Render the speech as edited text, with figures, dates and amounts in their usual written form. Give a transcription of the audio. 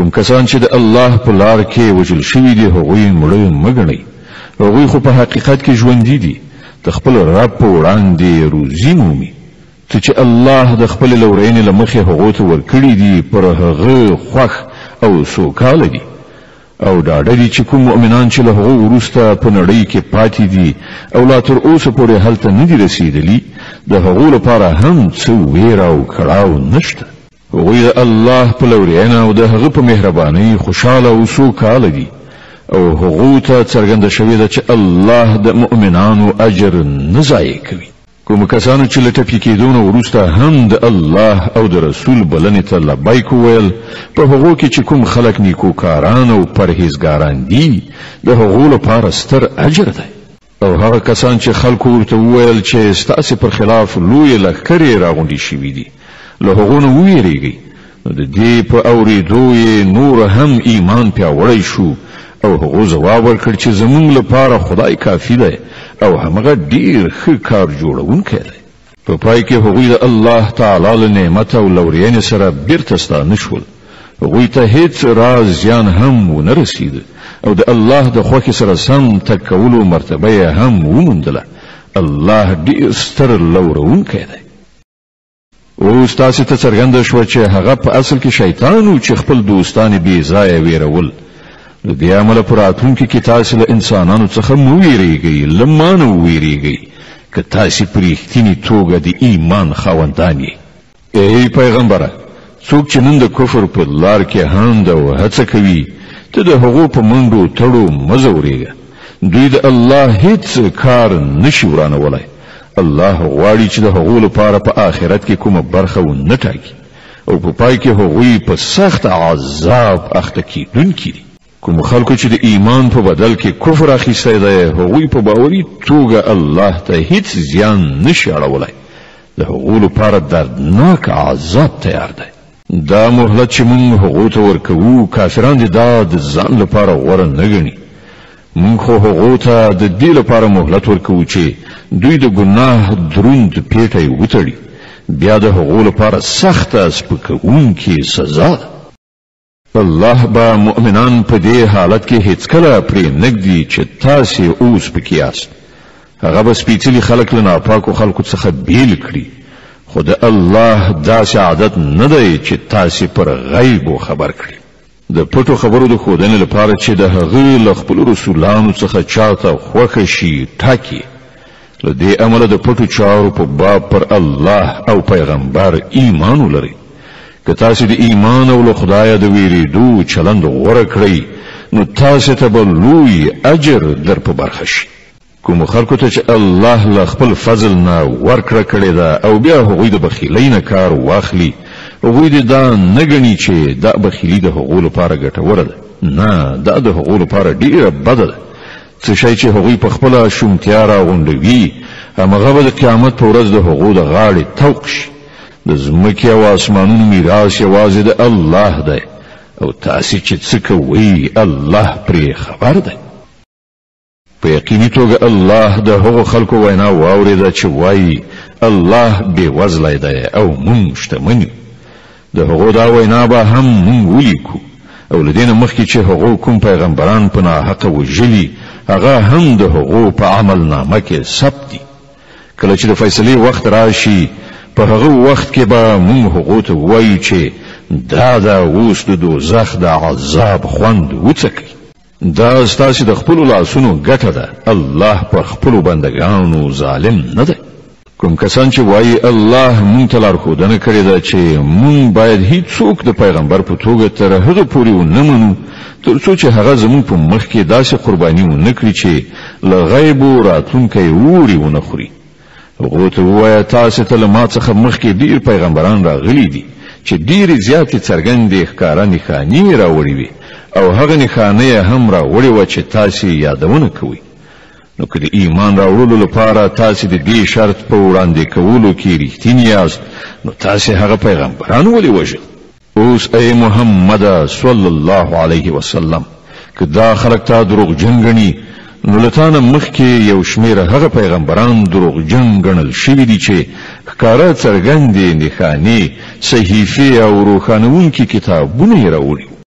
کوم کسان چې د الله په لار کې وژل شوي دي هغوی مړه مه ګڼئ هغوی خو په حقیقت کې ژوندي دي د خپل رب په وړاندې روزي مومي ته چې الله د خپل لورینې له مخې هغو ته ورکړي دي پر هغه خوښ او سوکاله دي او ډاډه دي چې کوم مؤمنان چې له هغو وروسته په نړۍ کې پاتې دي او لا تر اوسه پورې هلته نه دي رسېدلي د هغو لپاره هم څه ویره او کړاو نشته هغوی د الله په لورینه او د هغه په مهربانۍ خوشحاله او سوکاله دي او هغو ته څرګنده شوې ده چې الله د مؤمنانو اجر نه ضایع کوي کوم کسانو چې له ټپي کېدو نه وروسته هم د الله او د رسول بلنې ته لبیک وویل په هغو کې چې کوم خلک نیکوکاران او پرهیزګاران دي د هغو لپاره ستر اجر دی او هغه کسان چې خلکو ورته وویل چې ستاسې پر خلاف لویې لښکرې راغونډې شوي دي له هغو نه وویریږئ نو د دې په اورېدو یې نور هم ایمان پیاوړی شو او هغو ځواب ورکړ چې زموږ لپاره خدای کافي دی او همغه ډیر ښه کار جوړونکی دی په پای کې هغوی د الله تعالی له نعمت او لورینې سره بیرته ستانه شول هغوی ته هیڅ راز زیان هم ونه رسیده او د الله د خوښې سره سم تګ کولو مرتبه یې هم وموندله الله ډیر ستر لورونکی دی اوس تاسې ته څرګنده شوه چې هغه په اصل کې شیطان و چې خپل دوستان بې ځایه ویرول د دې عمله په راتلونکي کې تاسې له انسانانو څخه مه ویریږئ له ما نه وویریږئ که تاسې په رښتینې توګه د ایمان خاوندان یې ای پیغمبره څوک چې نن د کفر په لار کې هاند او هڅه کوي ته د هغو په منډو تړو مه ځورېږه دوی د الله هیڅ کار نشي ورانولی الله غواړي چې د هغو لپاره په آخرت کې کومه برخه ونه ټاکي او په پای کې هغوی په سخت عذاب اخته کیدونکي دي کوم خلکو چې د ایمان په بدل کې کفر اخیستی دی هغوی په باوري توګه الله ته هیڅ زیان نشي اړولی د هغو لپاره دردناک عذاب تیار دی دا مهلت چې موږ هغو ته ورکوو کافران دي دا د ځان لپاره غوره نه ګڼي موږ خو هغو ته د دې لپاره مهلت ورکوو چې دوی د ګناه دروند پیټی وتړي بیا د هغو لپاره سخته سپکوونکې سزا ده الله به مؤمنان په دې حالت کې هیڅکله پرې نږدي چې تاسې اوس پکې یاست هغه به سپېڅلي خلک له ناپاکو خلکو څخه بیل کړي خو د الله داسې عادت نه دی چې تاسې پر غیبو خبر کړي د پټو خبرو د ښودنې لپاره چې د هغه له خپلو رسولانو څخه چاته خوښه شي ټاکي له دې امله د پټو چارو په باب پر الله او پیغمبر ایمان ولرئ که تاسې د ایمان او له خدایه د ویریدو چلند غوره کړئ نو تاسې ته به لوی اجر در په برخه شي کوم خلکو ته چې الله له خپل فضل نه ورکړه کړې ده او بیا هغوی د بخیلۍ نه کار واخلي هغوی دې دا نه ګڼي چې دا بخیلي د هغو لپاره ګټوره ده نه دا د هغو لپاره ډیره بده ده څه شی چې هغوی په خپله شومتیا راغونډوي همغه به د قیامت په ورځ د هغو د غاړې طوق شي د ځمکې او اسمانونو میراث یوازې د الله دی او تاسې چې څه کوئ الله پرې خبر دی په یقیني توګه الله د هغو خلکو وینا واورېده چې وایي الله بېوزلی دی او موږ شتمن یو د هغو دا وینا به هم موږ ولیکو او له دې نه مخکې چې هغو کوم پیغمبران په ناحقه وژلي هغه هم د هغو په عمل نامه کې ثبت دي کله چې د فیصلې وخت راشي په هغه وخت کې به موږ هغو ته ووایو چې دا اوس د دوزخ د عذاب خوند وڅکئ دا ستاسې د خپلو لاسونو ګټه ده الله پر خپلو بندګانو ظالم نه دی کوم کسان چې وایي الله مونږ ته لارښودنه کړې ده چې مونږ باید هیڅوک د پیغمبر په توګه تر هغه پورې ونه منو تر څو چې هغه زموږ په مخ کې داسې قرباني ونه کړي چې له غیبو راتلونکی اوړي ونه خوري هغو ته ووایه تاسې ته له ما څخه مخکې ډېر پیغمبران راغلي دي چې ډېرې زیاتې څرګندې ښکاره نښانې یې راوړې وي او هغه نښانه یې هم راوړې وه چې تاسې یادونه کوئ نو که د ایمان راوړلو لپاره تاسې د دې شرط په وړاندې کولو کې رښتیني یاست نو تاسې هغه پیغمبران ولې وژل اوس ای محمد صلی الله علیه وسلم که دا خلک تا دروغجن ګڼي نو له تا نه مخکې یو شمېر هغه پیغمبران دروغجن ګڼل شوي دي چې ښکاره څرګندې نښانې صحیفې او روښانوونکي کتابونه یې راوړي